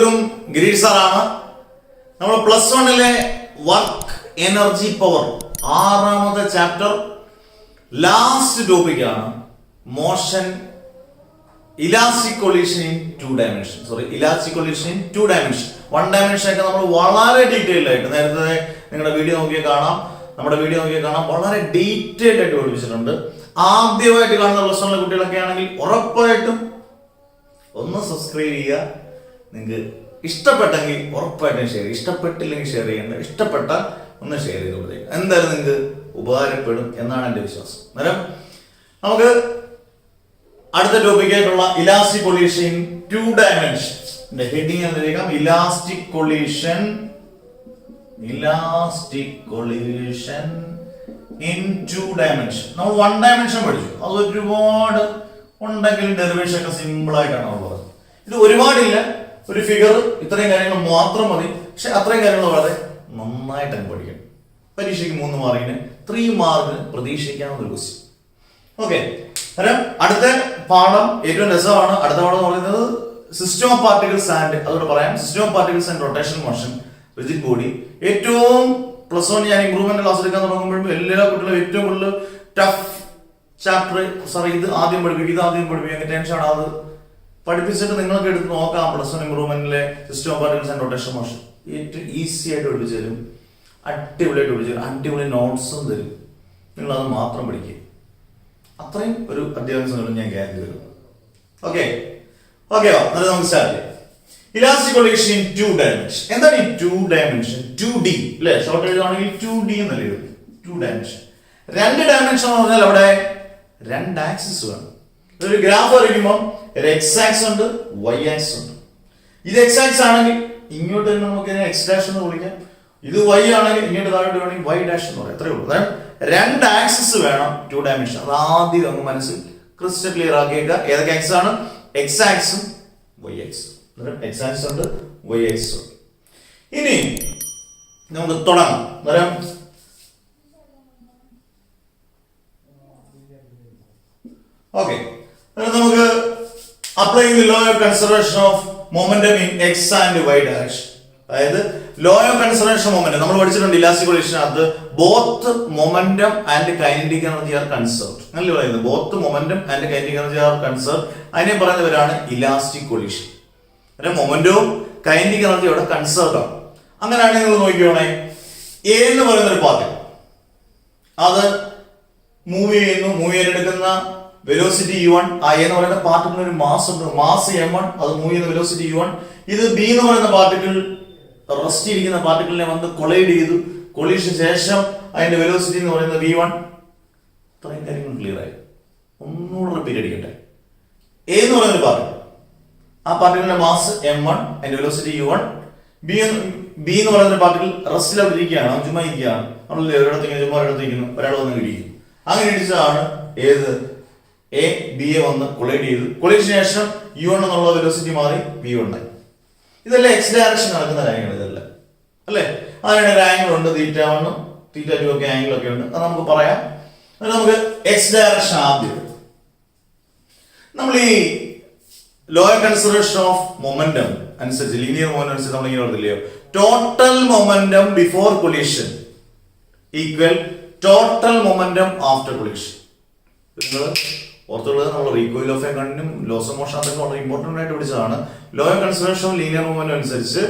എല്ലാവർക്കും ഗിരീഷ് സാറാണ്. നമ്മൾ +1 വർക്ക് എനർജി പവർ 6ാമത്തെ ചാപ്റ്റർ ലാസ്റ്റ് ടോപ്പിക്കാണ് motion elastic collision in 2 dimension. Elastic collision in 2 dimension. 1 dimension ഒക്കെ നമ്മൾ വളരെ ഡീറ്റെയിൽഡ് ആയിട്ട് നേരത്തെ നിങ്ങളുടെ വീഡിയോ നോക്കിയാൽ കാണാം, നമ്മുടെ വീഡിയോ നോക്കിയാൽ കാണാം, വളരെ ഡീറ്റെയിൽഡ് ആയിട്ട് പഠിപ്പിച്ചിട്ടുണ്ട്. ആദ്യമായിട്ട് കാണുന്ന +1 കുട്ടികളൊക്കെ ആണെങ്കിൽ ഉറപ്പായിട്ടും ഒന്ന് സബ്സ്ക്രൈബ് ചെയ്യുക. നിങ്ങൾക്ക് ഇഷ്ടപ്പെട്ടെങ്കിൽ ഉറപ്പായിട്ടും ഷെയർ, ഇഷ്ടപ്പെട്ടില്ലെങ്കിൽ ഷെയർ ചെയ്യേണ്ട, ഇഷ്ടപ്പെട്ട ഒന്ന് ഷെയർ ചെയ്ത് കൊടുത്തേക്ക്. എന്തായാലും നിങ്ങൾക്ക് ഉപകാരപ്പെടും എന്നാണ് എൻ്റെ വിശ്വാസം. അന്നേരം നമുക്ക് അടുത്ത ടോപ്പിക്കായിട്ടുള്ള elastic collision in 2 dimension heading എന്തിരിക്കാം? Elastic collision in 2 dimension. നമ്മൾ 1 ഡയമെൻഷൻ പഠിച്ചു, അത് ഒരുപാട് ഉണ്ടെങ്കിലും ഡെറിവേഷൻ ഒക്കെ സിമ്പിൾ ആയിട്ടാണ് ഉള്ളത്. ഇത് ഒരുപാടില്ല, ഒരു ഫിഗർ ഇത്രയും കാര്യങ്ങൾ മാത്രം മതി. പക്ഷെ അത്രയും കാര്യങ്ങൾ വളരെ നന്നായിട്ട് പഠിക്കണം. പരീക്ഷയ്ക്ക് 3 മാർക്കിന് 3 മാർക്കിന് പ്രതീക്ഷിക്കാവുന്ന ഒരു ക്വസ്റ്റ്യൻ. ഓക്കെ, അന്നേരം അടുത്ത പാഠം ഏറ്റവും രസമാണ്. അടുത്ത പാഠം എന്ന് പറയുന്നത് സിസ്റ്റം ഓഫ് പാർട്ടിക്കിൾസ് ആൻഡ്, അതോടെ പറയാം, system of particles and rotation motion rigid body. ഏറ്റവും +1 ഞാൻ ഇംപ്രൂവ്മെന്റ് ക്ലാസ് എടുക്കാൻ തുടങ്ങുമ്പോഴും എല്ലാ കുട്ടികളും ഏറ്റവും കൂടുതൽ ടഫ് ചാപ്റ്റർ സാർ ഇത് ആദ്യം പഠിപ്പിക്കും അങ്ങനെ ടെൻഷൻ ആണ്. അത് പഠിപ്പിച്ചിട്ട് നിങ്ങൾക്ക് എടുത്ത് നോക്കാം. +1 ഇംപ്രൂവ്മെന്റിലെ system of particles and rotation motion ഏറ്റവും ഈസി ആയിട്ട് പഠിപ്പിച്ചു തരും, അടിപൊളിയായിട്ട് പഠിപ്പിച്ചു തരും, അടിപൊളി നോട്ട്സും തരും. നിങ്ങളത് മാത്രം പഠിക്കുക. അത്രയും ഒരു അധ്യാപനം ഞാൻ ഗ്യാരണ്ടി തരും. ഓക്കെ, അന്നേരം നമുക്ക് സ്റ്റാർട്ട് ചെയ്യാം. Elastic collision in 2 dimension. എന്താണ് ഈ 2 ഡയമെൻഷൻ? 2D അല്ലെ, ഷോർട്ട് എഴുതുകയാണെങ്കിൽ 2D എന്നല്ലേ എഴുതും. 2 ഡയമെൻഷൻ. 2 ഡയമെൻഷൻ എന്ന് പറഞ്ഞാൽ അവിടെ 2 ആക്സിസ് വേണം. ഒരു ഗ്രാഫ് വരയ്ക്കുമ്പോൾ ഒരു എക്സ് ആക്സിസ് ഉണ്ട്, വൈ ആക്സിസ് ഉണ്ട്. ഇത് എക്സ് ആക്സിസ് ആണെങ്കിൽ ഇങ്ങോട്ട് തന്നെ നമുക്ക് എക്സ് ഡാഷ് എന്ന് വിളിക്കാം. ഇത് വൈ ആണെങ്കിൽ ഇങ്ങോട്ട് താഴോട്ട് വേണമെങ്കിൽ വൈ ഡാഷ് എന്ന് പറയാം. അത്രേ ഉള്ളൂ. അതായത് 2 ആക്സിസ് വേണം 2 ഡയമെൻഷൻ. അത് ആദ്യം അങ്ങ് മനസ്സിൽ ക്രിസ്റ്റൽ ക്ലിയർ ആക്കിയേക്കുക. ഏതൊക്കെ ആക്സിസ് ആണ്? എക്സ് ആക്സിസും വൈ ആക്സിസും. എക്സ് ആക്സിസ് ഉണ്ട്, വൈ ആക്സിസ് ഉണ്ട്. ഇനി നമുക്ക് തുടങ്ങാം. അന്നേരം ഓക്കെ, നമുക്ക് apply the law of conservation of momentum in X and Y direction. അതായത് ലോ ഓഫ് കൺസർവേഷൻ മൊമെന്റം നമ്മൾ പഠിച്ചിട്ടുണ്ട് ഇലാസ്റ്റിക് കൊളീഷനകത്ത്. Both momentum and kinetic energy are conserved. അങ്ങനെ പറയുന്നത് both momentum and kinetic energy are conserved. അതിനെ പറയുന്നവരാണ് elastic collision. മൊമെന്റവും kinetic energy അവിടെ കൺസർവ്ഡ് ആണ്. അങ്ങനെയാണെങ്കിൽ നിങ്ങൾ നോക്കിയോണേ, എ എന്ന് പറയുന്ന ഒരു പാർട്ടിക്കിൾ അത് മൂവ് ചെയ്യാനെടുക്കുന്ന വെലോസിറ്റി u1. ആ എ എന്ന് പറയുന്ന പാർട്ടിക്കിളിന് ഒരു മാസ് ഉണ്ട്, മാസ് m1. അത് മൂവ് ചെയ്യുന്ന വെലോസിറ്റി u1. ഇത് ബി എന്ന് പറയുന്ന പാർട്ടിക്കിൾ റെസ്റ്റ് ഇരിക്കുന്ന പാർട്ടിക്കിളിനെ വന്ന് കൊളൈഡ് ചെയ്തു. കൊളീഷൻ ശേഷം അതിന്റെ വെലോസിറ്റി എന്ന് പറയുന്നത് v1. ഇത്രയും കാര്യങ്ങൾ ക്ലിയർ ആയി. ഒന്നുകൂടെ റിപ്പീറ്റ് അടിക്കട്ടെ. എ എന്ന് പറയുന്ന പാർട്ടിക്കിൾ, ആ പാർട്ടിക്കിളിന്റെ മാസ് m1, അതിന്റെ വെലോസിറ്റി u1. ബി എന്ന് പറയുന്ന പാർട്ടിക്കിൾ റെസ്റ്റിൽ അവിടെ ഇരിക്കുകയാണ്, ചുമ്മാ ഇരിക്കുകയാണ്. നമ്മൾ ഒരിടത്തേക്ക് ചുമ്മാ ഒരിടത്തേക്കുന്നു, ഒരാൾ വന്ന് ഇടിക്കും. അങ്ങനെ ഇടിച്ചതാണ് ഏത് എ ബി എ വന്ന് കൊളൈഡ് ചെയ്തു. കൊളീഡിന് ശേഷം u1 എന്നുള്ള വെലോസിറ്റി മാറി v1 ആയി. ഇതെല്ലാം എക്സ് ഡയറക്ഷൻ നടക്കുന്ന കാര്യങ്ങൾ ഇതെല്ലാം അല്ലേ. അതിന് ഒരു ആംഗിൾ ഉണ്ട്, θ1 θ2 ഒക്കെ ആംഗിൾ ഒക്കെ ഉണ്ട്. അത് നമുക്ക് പറയാം. നമുക്ക് എക്സ് ഡയറക്ഷൻ ആദ്യം നമ്മൾ ഈ law of conservation of momentum അനുസരിച്ച്, ലീനിയർ മൊമെന്റം അനുസരിച്ച് നമ്മൾ ഇങ്ങനെ പറഞ്ഞില്ലയോ, total momentum before collision equal total momentum after collision. നിങ്ങൾ ഓർത്തുള്ളത് നമ്മൾ റീകോയിൽ ഓഫ് എ കണ്ടിനും ലോസ് ഓഫ് മോഷൻ അതൊക്കെ വളരെ ഇമ്പോർട്ടന്റ് ആയിട്ട് പഠിച്ചതാണ്. Law of conservation of linear momentum അനുസരിച്ച്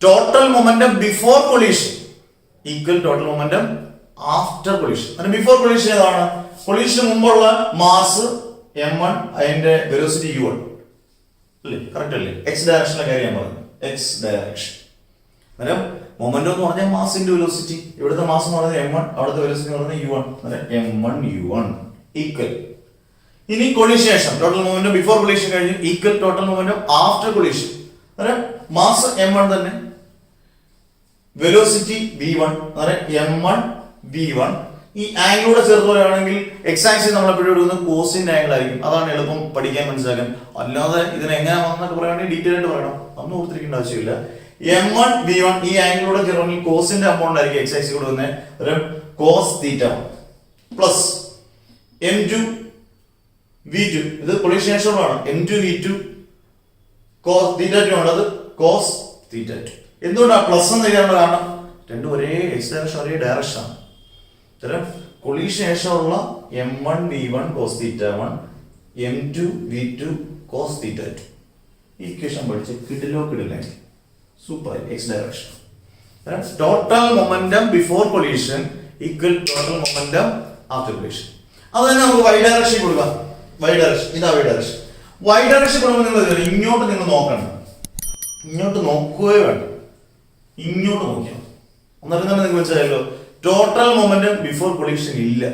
total momentum before collision equal total momentum after collision. അതിന് ബിഫോർ കൊളീഷൻ ഏതാണ്? കൊളീഷന് മുമ്പുള്ള മാസ് m1, അതിന്റെ വെലോസിറ്റി u1 അല്ലേ, കറക്റ്റ് അല്ലേ? എക്സ് ഡയറക്ഷനിലെ കാര്യം ഞാൻ പറഞ്ഞു, എക്സ് ഡയറക്ഷൻ. അന്നേരം മൊമെന്റം എന്ന് പറഞ്ഞാൽ മാസിന്റെ വെലോസിറ്റി. ഇവിടുത്തെ മാസ് എന്ന് പറയുന്നത് m1, അവിടുത്തെ വെലോസിറ്റി എന്ന് പറയുന്നത് u1. m1 u1 equal. ഇനി കൊളീഷൻ ശേഷം ടോട്ടൽ മൊമെന്റം ബിഫോർ കൊളീഷൻ കഴിഞ്ഞു equal total momentum after collision. Mass m1 തന്നെ, വെലോസിറ്റി v1, m1 v1. ഈ ആംഗിളൂടെ ചേർത്ത് പറയുകയാണെങ്കിൽ എക്സ് ആക്സിസ് നമ്മൾ എപ്പോഴും എടുക്കുന്നത് കോസിന്റെ ആംഗിൾ ആയിരിക്കും. അതാണ് എളുപ്പം പഠിക്കാൻ മനസ്സിലാക്കാൻ. അല്ലാതെ ഇതിന് എങ്ങനെ വന്നൊക്കെ പറയുകയാണെങ്കിൽ ഡീറ്റെയിൽ ആയിട്ട് പറയണം, അതൊന്നും ഓർത്തിരിക്കേണ്ട ആവശ്യമില്ല. m1 v1 ഈ ആംഗിളൂടെ ചേർന്നെങ്കിൽ കോസിന്റെ അമൗണ്ട് ആയിരിക്കും എക്സ് ആക്സിസ് കൂടെ തന്നെ. Cos θ1 plus m2 v2. ഇത് കൊളീഷൻ ശേഷമുള്ളതാണ്. m2 v2 cos theta two ഉള്ളത് കോസ് തീറ്റ ടു. എന്തുകൊണ്ടാണ് പ്ലസ് എന്ന് എഴുതാനുള്ള കാരണം? രണ്ടും ഒരേ എക്സ് ഡയറക്ഷൻ, ഒരേ ഡയറക്ഷൻ ആണ്. തരം കൊളീഷൻ ശേഷമുള്ള m1 v1 cos theta 1 m2 v2 cos theta 2. Equation പഠിച്ച് കിടിലേ super X direction. Total momentum before collision equal total momentum after collision. അത് തന്നെ നമുക്ക് y ഡയറക്ഷൻ കൊടുക്കാം. y ഡയറക്ഷൻ ഇതാ y ഡയറക്ഷൻ. y ഡയറക്ഷൻ കൊടുക്കുമ്പോൾ നിങ്ങൾ ഇങ്ങോട്ട് നിങ്ങൾ നോക്കണം, ഇങ്ങോട്ട് നോക്കുകയോ വേണ്ട, ഇങ്ങോട്ട് നോക്കിയാൽ എന്നിട്ട് തന്നെ നിങ്ങൾക്ക് മനസ്സിലായല്ലോ ടോട്ടൽ മൊമെന്റം ബിഫോർ കൊളീഷൻ ഇല്ല,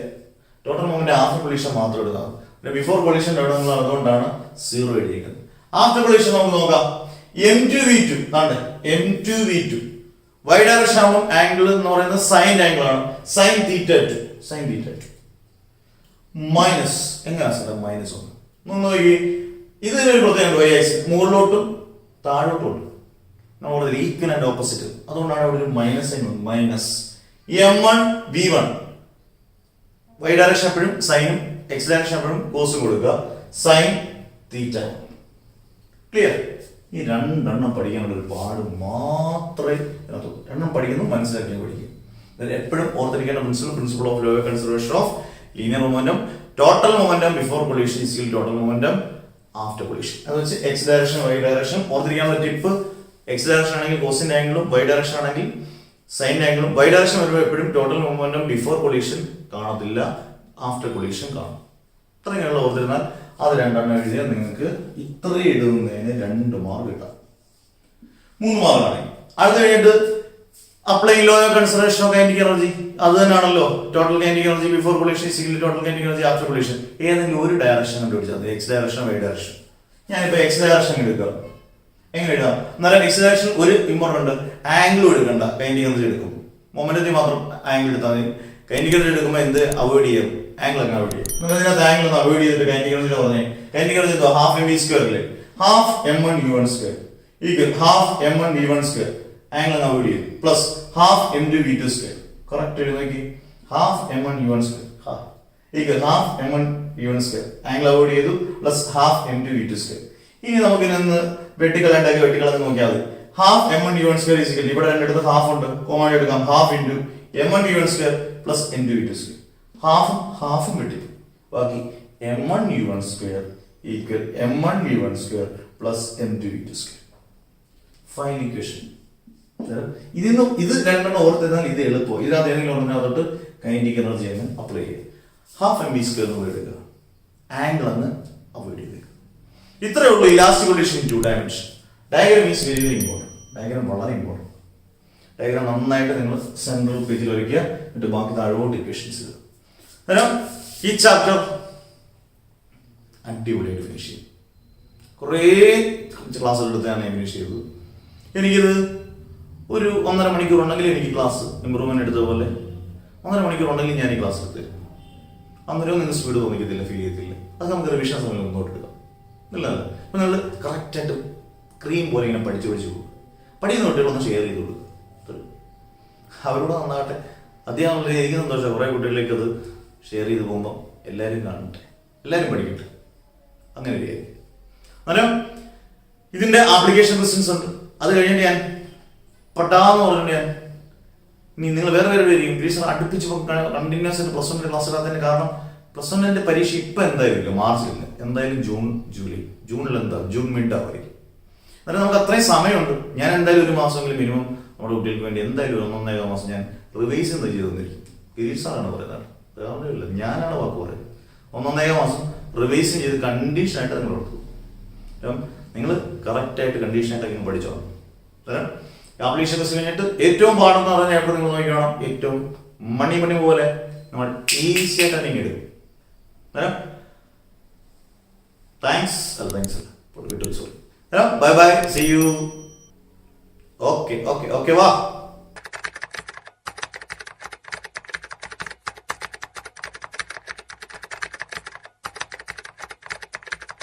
ടോട്ടൽ മൊമെന്റം ആഫ്റ്റർ കൊളീഷൻ മാത്രം എടുക്കാം. പിന്നെ ബിഫോർ കൊളീഷൻ എവിടെ അതുകൊണ്ടാണ് 0 എഴുതിയിരിക്കുന്നത്. ആഫ്റ്റർ കൊളീഷൻ നമുക്ക് നോക്കാം. m2 v2 ആണ്, m2 v2 y ഡയറക്ഷൻ ആകുമ്പോൾ ആംഗിൾ എന്ന് പറയുന്നത് സൈൻ ആംഗിൾ ആണ്, sine theta 2, sine theta 2 minus എങ്ങനെയാ സാർ മൈനസ് 1 നോക്കി. ഇതിനൊരു പ്രത്യേകത y ആക്സിസ് മുകളിലോട്ടും താഴോട്ടും ഉണ്ട്, നമ്മൾ ഈക്വൽ ആൻഡ് ഓപ്പോസിറ്റ്, അതുകൊണ്ടാണ് അവിടെ ഒരു മൈനസ് സൈൻ വന്നത്. Minus m1 v1 y direction എപ്പോഴും സൈനും x ഡയറക്ഷൻ എപ്പോഴും കോസും കൊടുക്കുക, സൈൻ തീറ്റ. ക്ലിയർ? ഈ രണ്ടെണ്ണം പഠിക്കാനുള്ള ഒരു പാട് മാത്രമേ രണ്ടെണ്ണം പഠിക്കുന്നു, മനസ്സിലാക്കി പഠിക്കും. എപ്പോഴും ഓർത്തിരിക്കേണ്ട principle of law of conservation of linear momentum. Total momentum before collision is equal total momentum after collision. അത് വെച്ച് എക്സ് ഡയറക്ഷൻ വൈ ഡയറക്ഷൻ ഓർത്തിരിക്കാനുള്ള ടിപ്പ്. എക്സ് ഡയറക്ഷൻ ആണെങ്കിൽ കോസിന്റെ ആംഗിളും വൈ ഡയറക്ഷൻ ആണെങ്കിൽ സൈൻ ആംഗിളും. വൈ ഡയറക്ഷൻ വരുമ്പോൾ എപ്പോഴും ടോട്ടൽ മൊമെന്റം ബിഫോർ കൊളീഷൻ കാണത്തില്ല, ആഫ്റ്റർ കൊളീഷൻ കാണും. ഇത്രയും ഓർത്തിരുന്നാൽ അത് രണ്ടെണ്ണം എഴുതിയാൽ നിങ്ങൾക്ക് ഇത്രയും എഴുതുന്നതിന് 2 മാർക്ക് കിട്ടാം, 3 മാർക്കാണ്. അത് കഴിഞ്ഞിട്ട് apply law consideration of kinetic energy. അത് തന്നെയാണല്ലോ total kinetic energy before collision is equal total kinetic energy after collision. ഏതെങ്കിലും ഒരു ഡയറക്ഷൻ കണ്ടുപിടിച്ചാൽ എക്സ് ഡയറക്ഷൻ വൈ ഡയറക്ഷൻ. ഞാനിപ്പോ എക്സ് ഡയറക്ഷൻ എടുക്കുക, എങ്ങനെ എഴുതാം? എന്നാലും എക്സ് ഡയറക്ഷൻ ഒരു ഇമ്പോർട്ടന്റ് ആംഗിളും എടുക്കണ്ട, കൈനറ്റിക് എനർജി എടുക്കും, മൊമെന്റത്തിൽ മാത്രം ആംഗിൾ എടുത്താൽ മതി. കൈനറ്റിക് എനർജി എടുക്കുമ്പോൾ എന്ത് അവോയ്ഡ് ചെയ്യും? ആംഗിൾ അങ്ങ് അവോയ്ഡ് ചെയ്യും. നിങ്ങൾ ഇതിനകത്ത് ആംഗിൾ ഒന്ന് അവോയ്ഡ് ചെയ്തിട്ട് കൈനറ്റിക് എനർജി പറഞ്ഞേ. കൈനറ്റിക് എനർജി എന്തോ ഹാഫ് എം വി സ്ക്വയർ അല്ലേ, half m1 v1 square equal half m1 v1 square, angle അങ്ങ് അവോയ്ഡ് ചെയ്യും, plus half m2 v2 square. Correct എഴുതി നോക്കി, half m1 v1 square equal half m1 v1 square, angle avoid ചെയ്തു, plus half m2 v2 square. ഇനി നമുക്ക് ഇതിന് വെട്ടിക്കളണ്ടാക്കി വെട്ടിക്കളന്ന് നോക്കിയാൽ മതി. Half m1 v1 square is equal, ഇവിടെ രണ്ടിടത്ത് ഹാഫ് ഉണ്ട്, കോമൺ എടുക്കാം, half into m1 v1 square plus m2 v2 square. ഹാഫും വെട്ടി, ബാക്കി m1 v1 square equal m1 v1 square plus m2 v2 square. Final equation. ഇത് രണ്ടെണ്ണം ഓർത്തിരുന്നാൽ ഇത് എളുപ്പം. ഇതിനകത്ത് ഏതെങ്കിലും ഒന്നിനകത്തോട്ട് കൈനറ്റിക് എനർജി അങ്ങ് അപ്ലൈ ചെയ്യുക. ഹാഫ് എം വി സ്ക്വയർ എന്ന് എടുക്കുക, ആംഗിൾ അങ്ങ് അവോയ്ഡ് ചെയ്തേക്കുക. ഇത്രയേ ഉള്ളൂ elastic collision in 2 dimension. Diagram is very very important. Diagram വളരെ ഇമ്പോർട്ടൻറ്റ്. ഡയഗ്രാം നന്നായിട്ട് നിങ്ങൾ സെൻട്രൽ പേജിൽ വരയ്ക്കുക, എന്നിട്ട് ബാക്കി താഴോട്ട് ഇക്വേഷൻസ് ഇടുക. അന്നേരം ഈ ചാപ്റ്റർ അടിപൊളിയായിട്ട് ഫിനിഷ് ചെയ്യും. കുറേ ക്ലാസ്സുകൾ എടുത്താണ് ഞാൻ ഫിനിഷ് ചെയ്തത്. എനിക്കിത് ഒരു 1.5 മണിക്കൂർ ഉണ്ടെങ്കിൽ എനിക്ക് ക്ലാസ് ഇമ്പ്രൂവ്മെന്റ് എടുത്ത പോലെ 1.5 മണിക്കൂർ ഉണ്ടെങ്കിൽ ഞാൻ ഈ ക്ലാസ് എടുത്തരും. അന്നേരവും നിങ്ങൾ സ്പീഡ് തോന്നിക്കത്തില്ല, ഫീൽ ചെയ്യത്തില്ല. അത് നമുക്ക് റിവിഷൻ സമയം മുന്നോട്ട് എടുക്കാം, ഇല്ല അപ്പം നിങ്ങൾ കറക്റ്റായിട്ട് ക്രീം പോലെ ഇങ്ങനെ പഠിച്ചു പോകും. പഠിക്കുന്ന കുട്ടികളൊന്ന് ഷെയർ ചെയ്ത് കൊടുക്കുക, അവരോട് നന്നാകട്ടെ. അധ്യാപനം എനിക്ക് സന്തോഷം, കുറേ കുട്ടികളിലേക്ക് അത് ഷെയർ ചെയ്ത് പോകുമ്പോൾ എല്ലാവരും കാണട്ടെ, എല്ലാവരും പഠിക്കട്ടെ, അങ്ങനെ ഒരു അന്നേരം ഇതിൻ്റെ ആപ്ലിക്കേഷൻ ക്വസ്റ്റ്യൻസ് ഉണ്ട്. അത് കഴിഞ്ഞിട്ട് ഞാൻ പട്ടാന്ന് പറഞ്ഞിട്ട് ഞാൻ നിങ്ങൾ വേറെ പേരും ടീച്ചർ അടുപ്പിച്ച് കണ്ടിന്യൂസ് ആയിട്ട് പ്ലസ് 1 ക്ലാസ് ഇടാത്തതിന് കാരണം പ്ലസ് 1 പരീക്ഷ ഇപ്പം എന്തായാലും ഇല്ല, മാർച്ചിലില്ല, എന്തായാലും ജൂണിൽ എന്താ ജൂൺ മിഡാവായിരിക്കും. അന്നേരം നമുക്ക് അത്രയും സമയമുണ്ട്. ഞാൻ എന്തായാലും 1 മാസമെങ്കിലും മിനിമം നമ്മുടെ കുട്ടികൾക്ക് വേണ്ടി എന്തായാലും 1.5 മാസം ഞാൻ റിവൈസ് എന്താ ചെയ്ത് തന്നിരിക്കും. ഗിരീഷാണ് പറയുന്നത്, വേറൊന്നുമില്ല, ഞാനാണ് വാക്ക് പറയുന്നത്. 1.5 മാസം റിവൈസ് ചെയ്ത് കണ്ടീഷനായിട്ട് നിങ്ങൾ കൊടുക്കും. നിങ്ങൾ കറക്റ്റായിട്ട് കണ്ടീഷനായിട്ട് അങ്ങനെ പഠിച്ചോ. ആപ്ലിക്കേഷൻ ക്വസ്റ്റ്യൻ കഴിഞ്ഞിട്ട് ഏറ്റവും പാടെന്ന് പറഞ്ഞാൽ എപ്പോൾ നിങ്ങൾ നോക്കിക്കണം, ഏറ്റവും മണി പോലെ നമ്മൾ ഈസി ആയിട്ട് തന്നെ എടുക്കും. Thanks sorry. Bye bye, see you. Okay വാ.